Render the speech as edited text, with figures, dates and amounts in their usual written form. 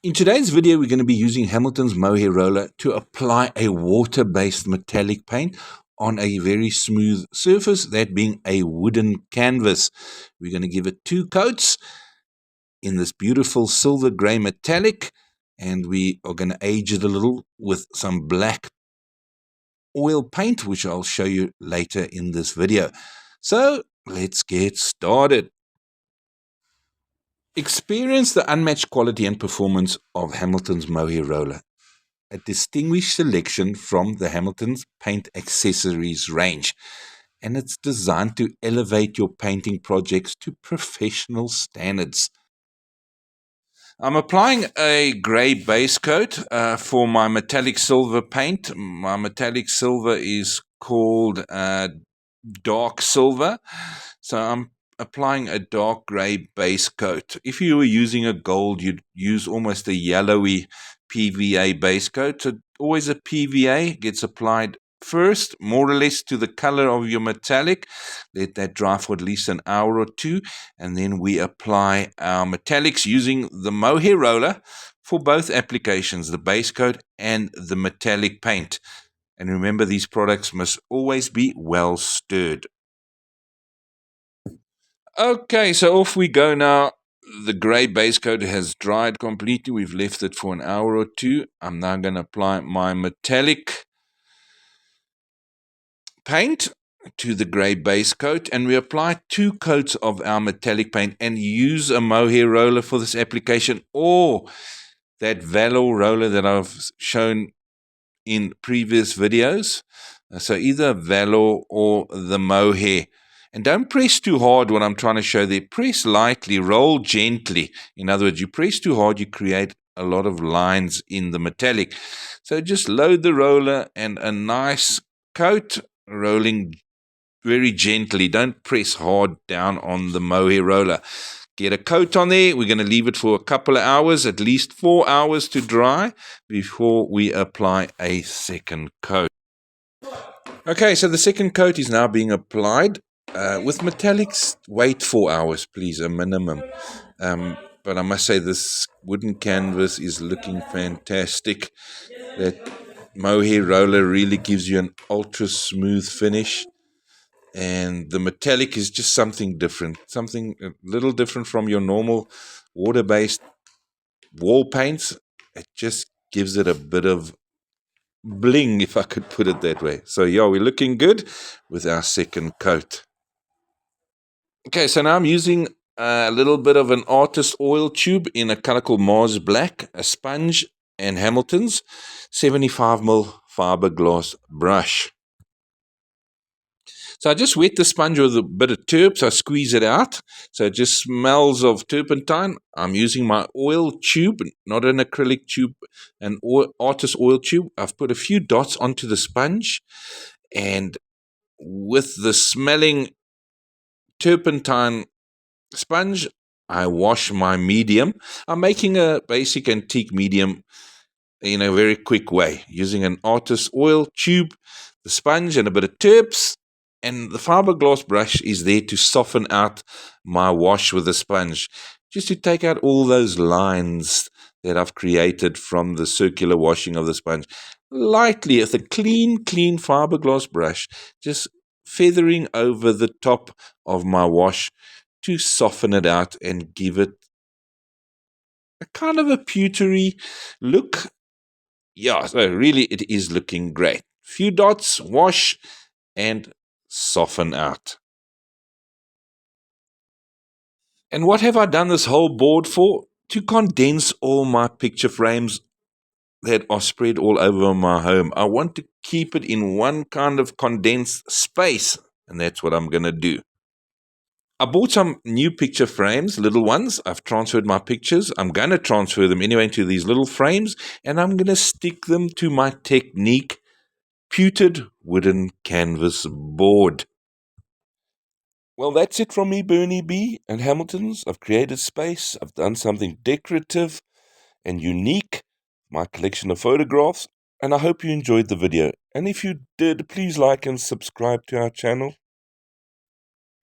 In today's video, we're going to be using Hamilton's mohair roller to apply a water-based metallic paint on a very smooth surface, that being a wooden canvas. We're going to give it 2 coats in this beautiful silver grey metallic, and we are going to age it a little with some black oil paint, which I'll show you later in this video. So let's get started. Experience the unmatched quality and performance of Hamilton's mohair roller, a distinguished selection from the Hamilton's paint accessories range, and it's designed to elevate your painting projects to professional standards. I'm applying a grey base coat for my metallic silver paint. My metallic silver is called dark silver, so I'm applying a dark grey base coat. If you were using a gold, you'd use almost a yellowy PVA base coat. So always a PVA gets applied first, more or less to the color of your metallic. Let that dry for at least an hour or 2, and then we apply our metallics using the mohair roller for both applications, the base coat and the metallic paint. And remember, these products must always be well stirred. Okay, so off we go now. The grey base coat has dried completely. We've left it for an hour or 2. I'm now going to apply my metallic paint to the grey base coat, and we apply 2 coats of our metallic paint and use a mohair roller for this application, or that velour roller that I've shown in previous videos. So either velour or the mohair. And don't press too hard when I'm trying to show there. Press lightly, roll gently. In other words, you press too hard, you create a lot of lines in the metallic. So just load the roller and a nice coat, rolling very gently. Don't press hard down on the mohair roller. Get a coat on there. We're going to leave it for a couple of hours, at least 4 hours to dry before we apply a second coat. Okay, so the second coat is now being applied. With metallics, wait 4 hours, please, a minimum. But I must say this wooden canvas is looking fantastic. That mohair roller really gives you an ultra smooth finish. And the metallic is just something different, something a little different from your normal water-based wall paints. It just gives it a bit of bling, if I could put it that way. So yeah, we're looking good with our second coat. Okay, so now I'm using a little bit of an artist oil tube in a color called Mars Black, a sponge, and Hamilton's 75mm fiberglass brush. So I just wet the sponge with a bit of turp, so I squeeze it out. So it just smells of turpentine. I'm using my oil tube, not an acrylic tube, an artist oil tube. I've put a few dots onto the sponge, and with the smelling turpentine sponge, I wash my medium. I'm making a basic antique medium in a very quick way, using an artist oil tube, the sponge, and a bit of turps. And the fiberglass brush is there to soften out my wash with the sponge, just to take out all those lines that I've created from the circular washing of the sponge. Lightly, with a clean fiberglass brush, just feathering over the top of my wash to soften it out and give it a kind of a pewtery look. Yeah, so really it is looking great. Few dots, wash, and soften out. And what have I done this whole board for? To condense all my picture frames that are spread all over my home. I want to keep it in one kind of condensed space, and that's what I'm going to do. I bought some new picture frames, little ones. I've transferred my pictures. I'm going to transfer them anyway into these little frames, and I'm going to stick them to my Technique pewtered wooden canvas board. Well, that's it from me, BernieB and Hamilton's. I've created space. I've done something decorative and unique, my collection of photographs, and I hope you enjoyed the video. And if you did, please like and subscribe to our channel.